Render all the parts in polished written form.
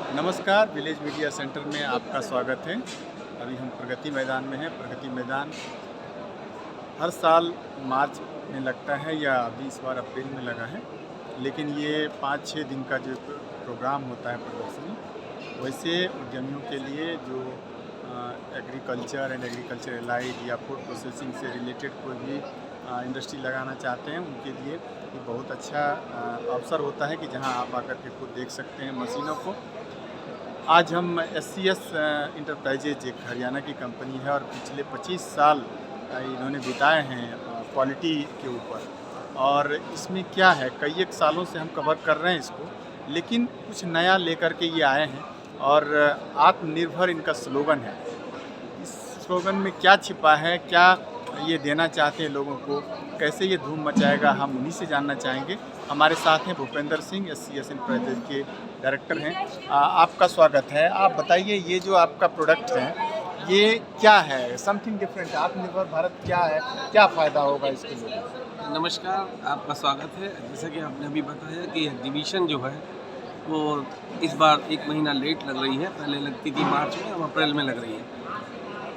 नमस्कार, village media centre में आपका स्वागत है। अभी हम प्रगति मैदान में हैं। प्रगति मैदान हर साल मार्च में लगता है या अभी इस बार अप्रैल में लगा है, लेकिन ये 5-6 दिन का जो प्रोग्राम होता है प्रदर्शनी, वैसे उद्यमियों के लिए जो एग्रीकल्चर एंड एग्रीकल्चर एलाइड या फूड प्रोसेसिंग से रिलेटेड कोई भी इंडस्ट्री लगाना चाहते हैं, उनके लिए ये बहुत अच्छा अवसर होता है कि जहां आप आकर के खुद देख सकते हैं मशीनों को। आज हम SCS इंटरप्राइजेज एक हरियाणा की कंपनी है और पिछले 25 साल इन्होंने बिताए हैं क्वालिटी के ऊपर, और इसमें क्या है, कई एक सालों से हम कवर कर रहे हैं इसको, लेकिन कुछ नया लेकर के ये आए हैं और आत्मनिर्भर इनका स्लोगन है। इस स्लोगन में क्या छिपा है, क्या ये देना चाहते हैं लोगों को, कैसे ये धूम मचाएगा, हम उन्हीं से जानना चाहेंगे। हमारे साथ हैं भूपेंद्र सिंह, SCS इंटरप्राइजेज के डायरेक्टर हैं। आपका स्वागत है। आप बताइए, ये जो आपका प्रोडक्ट है ये क्या है? समथिंग डिफरेंट, आत्मनिर्भर भारत क्या है, क्या फ़ायदा होगा इसके लिए? नमस्कार, आपका स्वागत है। जैसा कि आपने अभी बताया कि एग्जीबिशन जो है वो इस बार 1 महीना लेट लग रही है। पहले लगती थी मार्च में, अब अप्रैल में लग रही है।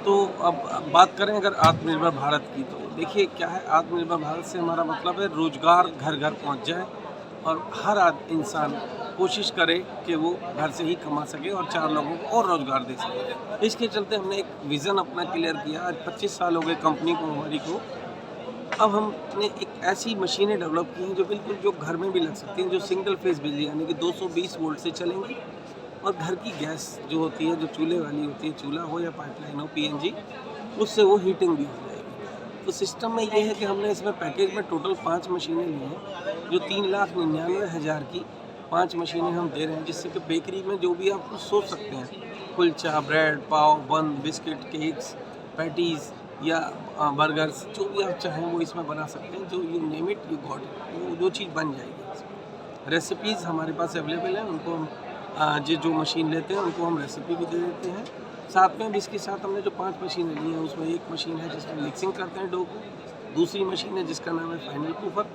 तो अब बात करें अगर आत्मनिर्भर भारत की, तो देखिए क्या है, आत्मनिर्भर भारत से हमारा मतलब है रोज़गार घर घर पहुंच जाए और हर इंसान कोशिश करे कि वो घर से ही कमा सके और 4 लोगों को और रोज़गार दे सके। इसके चलते हमने एक विज़न अपना क्लियर किया। आज 25 साल हो गए कंपनी को, हमारी को। अब हमने एक ऐसी मशीनें डेवलप की हैं जो बिल्कुल जो घर में भी लग सकती हैं, जो सिंगल फेज बिजली यानी कि 220 वोल्ट से चलेंगी, और घर की गैस जो होती है, जो चूल्हे वाली होती है, चूल्हा हो या पाइपलाइन हो PNG, उससे वो हीटिंग भी हो जाएगी। तो सिस्टम में ये है कि हमने इसमें पैकेज में टोटल 5 मशीनें ली हैं, जो 3,99,000 की 5 मशीनें हम दे रहे हैं, जिससे कि बेकरी में जो भी आप सोच सकते हैं, कुलचा, ब्रेड, पाव, बन, बिस्किट, केक्स, पैटीज़ या बर्गर्स, जो भी आप चाहें वो इसमें बना सकते हैं। जो you name it you got it, वो जो चीज़ बन जाएगी। रेसिपीज़ हमारे पास अवेलेबल हैं, उनको हम जो मशीन लेते हैं उनको हम रेसिपी भी दे देते हैं। साथ में भी इसके साथ हमने जो 5 मशीनें ली हैं, उसमें एक मशीन है जिसमें मिक्सिंग करते हैं डो को, दूसरी मशीन है जिसका नाम है फाइनल प्रूफर,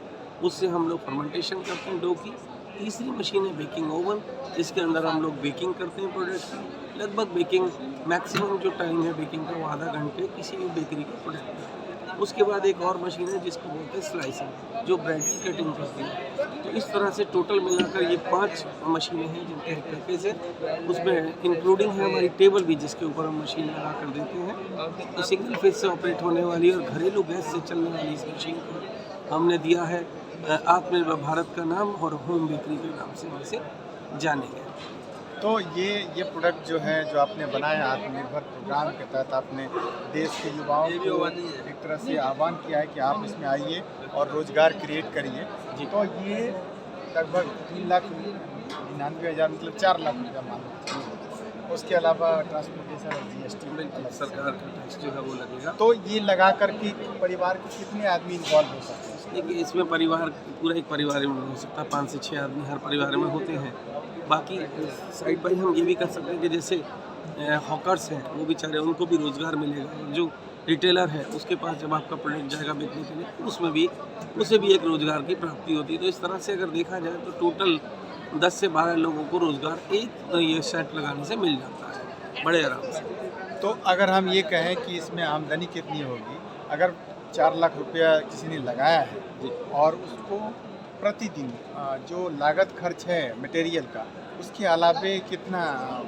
उससे हम लोग फर्मेंटेशन करते हैं डो की, तीसरी मशीन है बेकिंग ओवन, जिसके अंदर हम लोग बेकिंग करते हैं प्रोडक्ट की। लगभग बेकिंग मैक्सिमम जो टाइम है बेकिंग का वो आधा घंटे किसी भी बेकरी के प्रोडक्ट में। उसके बाद एक और मशीन है जिसको बोलते हैं स्लाइसिंग, जो ब्रेड की कटिंग करती है। तो इस तरह से टोटल मिलाकर ये 5 मशीनें हैं जिनके एक पैकेज है। उसमें इंक्लूडिंग है हमारी टेबल भी, जिसके ऊपर हम मशीन लगा कर देते हैं। तो सिंगल फेज से ऑपरेट होने वाली और घरेलू गैस से चलने वाली इस मशीन को हमने दिया है आत्मनिर्भर भारत का नाम, और होम बेकरी के नाम से हम इसे जानेंगे। तो ये प्रोडक्ट जो है, जो आपने बनाया आत्मनिर्भर प्रोग्राम के तहत, आपने देश के युवाओं को एक तरह से आह्वान किया है कि आप इसमें आइए और रोज़गार क्रिएट करिए। तो ये लगभग 3,99,000 मतलब 4 लाख रुपया मान लो। उसके अलावा ट्रांसपोर्टेशन और GST सरकार का टैक्स जो है वो लगेगा। तो ये लगा कर के परिवार के कितने आदमी इन्वॉल्व हो सकते हैं? देखिए, इसमें परिवार, पूरा एक परिवार में हो सकता है, 5 से 6 आदमी हर परिवार में होते हैं। बाकी साइड बाई हम ये भी कर सकते हैं कि जैसे हॉकर्स हैं, वो बेचारे, उनको भी रोज़गार मिलेगा। जो रिटेलर है, उसके पास जब आपका प्रोडक्ट जाएगा बेचने के लिए, उसमें भी उसे भी एक रोज़गार की प्राप्ति होती है। तो इस तरह से अगर देखा जाए तो टोटल 10 से 12 लोगों को रोज़गार एक ये सेट लगाने से मिल जाता है बड़े आराम से। तो अगर हम ये कहें कि इसमें आमदनी कितनी होगी, अगर 4 लाख रुपया किसी ने लगाया है और उसको प्रतिदिन जो लागत खर्च है मटेरियल का, उसके अलावे कितना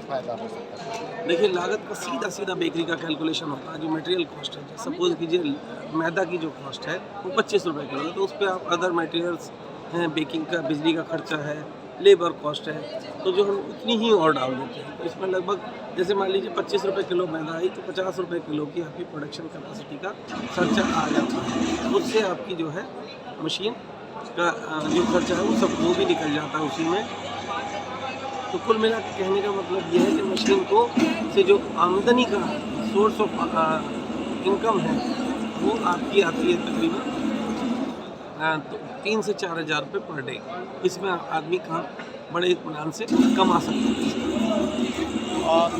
फ़ायदा हो सकता है? देखिए, लागत का सीधा बेकरी का कैलकुलेशन होता है। जो मटेरियल कॉस्ट है, सपोज कीजिए मैदा की जो कॉस्ट है वो 25 रुपये किलो है, तो उस पर आप अदर मटेरियल्स हैं, बेकिंग का, बिजली का खर्चा है, लेबर कॉस्ट है, तो जो हम उतनी ही और डाल देते हैं। तो इसमें लगभग, जैसे मान लीजिए 25 रुपये किलो मैदा आई, तो 50 रुपये किलो की आपकी प्रोडक्शन कैपेसिटी का खर्चा आ जाता है। उससे आपकी जो है मशीन का जो खर्चा है वो भी निकल जाता है उसी में। तो कुल मिला के कहने का मतलब ये है कि मशीन को से जो आमदनी का सोर्स ऑफ इनकम है वो आपकी आती है तकरीबन 3 से 4 हज़ार रुपये पर डे। इसमें आदमी का बड़े इत्मीनान से कमा सकता है।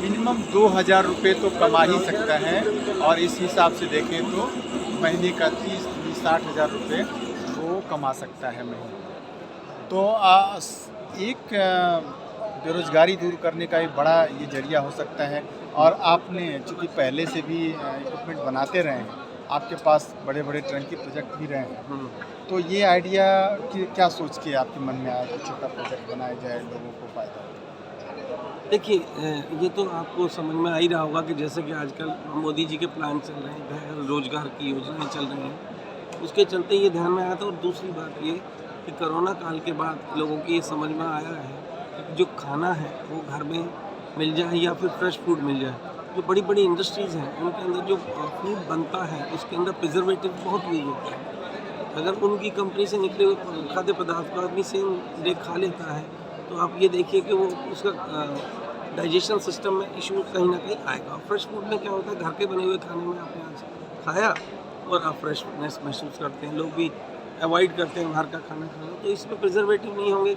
मिनिमम 2,000 रुपये तो कमा ही सकता है, और इस हिसाब से देखें तो महीने का 30-60 हज़ार रुपये वो कमा सकता है महीने। तो एक बेरोजगारी दूर करने का एक बड़ा ये जरिया हो सकता है। और आपने चूँकि पहले से भी इक्विपमेंट बनाते रहे हैं, आपके पास बड़े बड़े टंकी प्रोजेक्ट भी रहे हैं, तो ये आइडिया कि क्या सोच के आपके मन में आया कि छोटा प्रोजेक्ट बनाया जाए, लोगों को फ़ायदा हो? देखिए, ये तो आपको समझ में आ ही रहा होगा कि जैसे कि आजकल मोदी जी के प्लान चल रहे हैं, रोजगार की योजनाएं चल रही हैं, उसके चलते ये ध्यान में आया था। और दूसरी बात ये कि कोरोना काल के बाद लोगों की ये समझ में आया है कि जो खाना है वो घर में मिल जाए या फिर फ्रेश फूड मिल जाए। जो बड़ी बड़ी इंडस्ट्रीज़ हैं उनके अंदर जो फूड बनता है उसके अंदर प्रिजर्वेटिव बहुत यूज होता है। अगर उनकी कंपनी से निकले हुए खाद्य पदार्थ को आदमी सेम डे खा लेता है तो आप ये देखिए कि वो उसका डाइजेशन सिस्टम में इशू कहीं ना कहीं आएगा। फ्रेश फूड में क्या होता है, घर के बने हुए खाने में आपने आज खाया और आप फ्रेशनेस महसूस करते हैं। लोग भी अवॉइड करते हैं बाहर का खाना खाना, तो इसमें प्रिजर्वेटिव नहीं होंगे।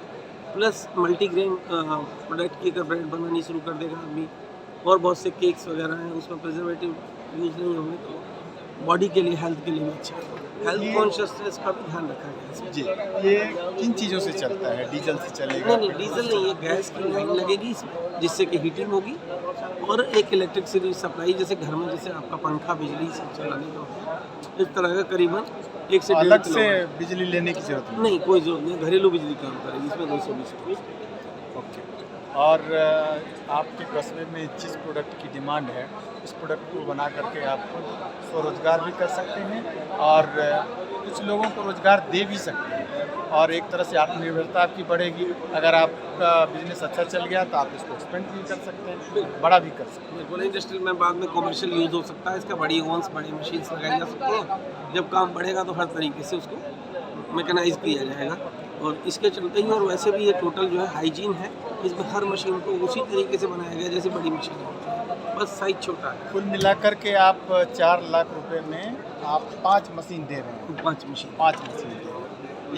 प्लस मल्टीग्रेन प्रोडक्ट की अगर ब्रेड बनानी शुरू कर देगा आदमी, और बहुत से केक्स वगैरह हैं उसमें प्रिजर्वेटिव यूज़ नहीं होंगे, तो बॉडी के लिए, हेल्थ के लिए भी अच्छा है। हेल्थ कॉन्शियसनेस का भी ध्यान रखा गया है इसमें। जी, ये किन चीज़ों से चलता है? डीजल से चलेगा? नहीं, डीजल नहीं, ये गैस की लाइन लगेगी इसमें जिससे कि हीटिंग होगी, और एक इलेक्ट्रिसिटी सप्लाई जैसे घर में जैसे आपका पंखा बिजली से चलाने का होता है, इस तरह का करीबन 1 से 1.5 अलग से किलोवाट। बिजली लेने की ज़रूरत नहीं? नहीं, कोई ज़रूरत नहीं, घरेलू बिजली काम करेगी इसमें 220 वोल्ट। ओके। और आपके कस्बे में जिस प्रोडक्ट की डिमांड है, उस प्रोडक्ट को बना करके आप खुद स्वरोजगार भी कर सकते हैं और कुछ लोगों को रोजगार दे भी सकते हैं, और एक तरह से आत्मनिर्भरता आपकी बढ़ेगी। अगर आपका बिजनेस अच्छा चल गया तो आप इसको एक्सपेंड भी कर सकते हैं, बड़ा भी कर सकते हैं। बिल्कुल, इंडस्ट्रियल में बाद में कमर्शियल यूज़ हो सकता है इसका, बड़ी ओवंस, बड़ी मशीन्स लगाई जा सकती हैं। जब काम बढ़ेगा तो हर तरीके से उसको मैकेनाइज किया जाएगा, और इसके चलते ही, और वैसे भी ये टोटल जो है हाइजीन है, इसमें हर मशीन को उसी तरीके से बनाया गया जैसे बड़ी मशीन है, बस साइज छोटा है। कुल मिलाकर के आप 4 लाख रुपए में आप 5 मशीन दे रहे हैं। 5 मशीन। 5 मशीन दे रहे हैं,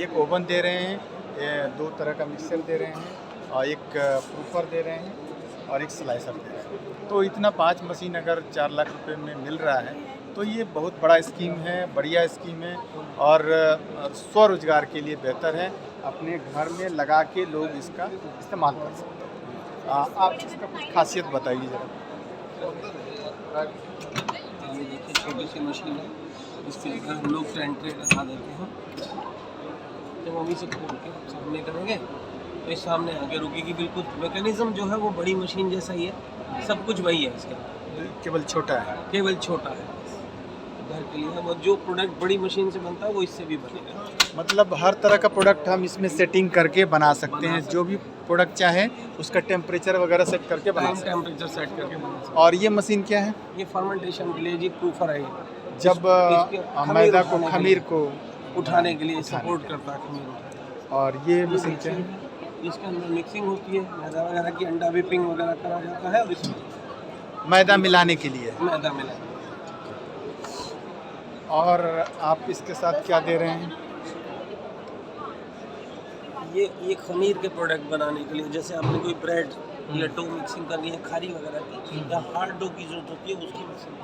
एक ओवन दे रहे हैं, 2 तरह का मिक्सर दे रहे हैं, और एक प्रूफर दे रहे हैं, और एक स्लाइसर दे रहे हैं। तो इतना 5 मशीन अगर 4 लाख रुपए में मिल रहा है तो ये बहुत बड़ा स्कीम है, बढ़िया स्कीम है, और स्वरोजगार के लिए बेहतर है। अपने घर में लगा के लोग इसका इस्तेमाल कर सकते हैं। आप इसका कुछ खासियत बताइए ज़रा। ये देखिए, छोटी सी मशीन है, इसके अंदर हम लोग ट्रे लगा देते हैं, तो अभी से खोल के सामने करेंगे तो ये सामने आके रुकेगी। बिल्कुल मैकेनिज्म जो है वो बड़ी मशीन जैसा ही है, सब कुछ वही है इसका, केवल छोटा है। केवल छोटा है घर के लिए। और जो प्रोडक्ट बड़ी मशीन से बनता है वो इससे भी बनेगा। मतलब हर तरह का प्रोडक्ट हम इसमें सेटिंग करके बना सकते हैं, जो भी प्रोडक्ट चाहे उसका टेम्परेचर वगैरह सेट करके बना सकते हैं। टेम्परेचर सेट करके बना सकते और ये मशीन क्या है? हैं। ये फर्मेंटेशन के लिए जी प्रूफर है। ये जब इसके मैदा को, उठाने के खमीर लिए- को उठाने के लिए उठाने सपोर्ट के करता है खमीर उठाने। और ये मशीन क्या है? इसके अंदर मिक्सिंग होती है, मैदा वगैरह की अंडा विपिंग वगैरह करा जाता है, और इसमें मैदा मिलाने के लिए। मैदा मिला। और आप इसके साथ क्या दे रहे हैं? ये खमीर के प्रोडक्ट बनाने के लिए, जैसे आपने कोई ब्रेड या डो मिक्सिंग करनी है खारी वगैरह की, या हार्ड डो की जरूरत होती है, उसकी मिक्सिंग।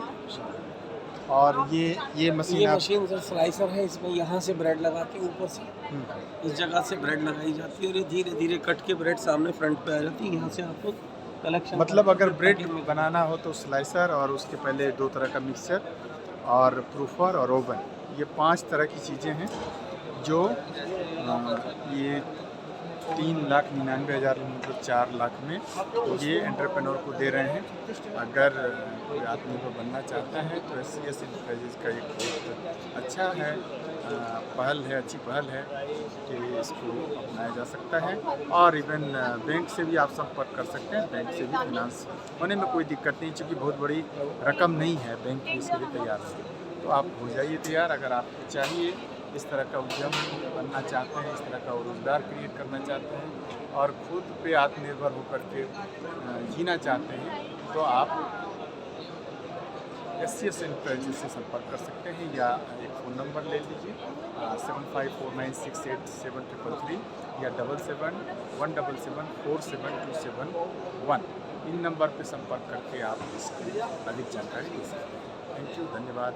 और ये मशीन ये आप मशीन सर स्लाइसर है, इसमें यहाँ से ब्रेड लगा के ऊपर से इस जगह से ब्रेड लगाई जाती है, और ये धीरे धीरे कट के ब्रेड सामने फ्रंट पे आ जाती है। यहाँ से आपको कलेक्शन, मतलब अगर ब्रेड बनाना हो तो स्लाइसर, और उसके पहले 2 तरह का मिक्सर, और प्रूफर, और ओवन, ये 5 तरह की चीज़ें हैं जो ये 3,99,000 मतलब 4 लाख में ये एंटरप्रेन्योर को दे रहे हैं। अगर कोई आत्मनिर्भर बनना चाहता है तो SCS एंटरप्राइजेज का एक बहुत अच्छा है पहल है, अच्छी पहल है कि इसको अपनाया जा सकता है। और इवन बैंक से भी आप संपर्क कर सकते हैं, बैंक से भी फाइनेंस होने में कोई दिक्कत नहीं, क्योंकि बहुत बड़ी रकम नहीं है, बैंक भी इसके लिए तैयार है। तो आप हो जाइए तैयार। अगर आपको चाहिए, इस तरह का उद्यम बनना चाहते हैं, इस तरह का रोज़गार क्रिएट करना चाहते हैं, और खुद पे आत्मनिर्भर होकर के जीना चाहते हैं, तो आप SCS एंटरप्राइजेज से संपर्क कर सकते हैं, या एक फ़ोन नंबर ले लीजिए 7549687333 या 7717747271। इन नंबर पे संपर्क करके आप इसकी अधिक जानकारी ले सकते हैं। थैंक यू, धन्यवाद।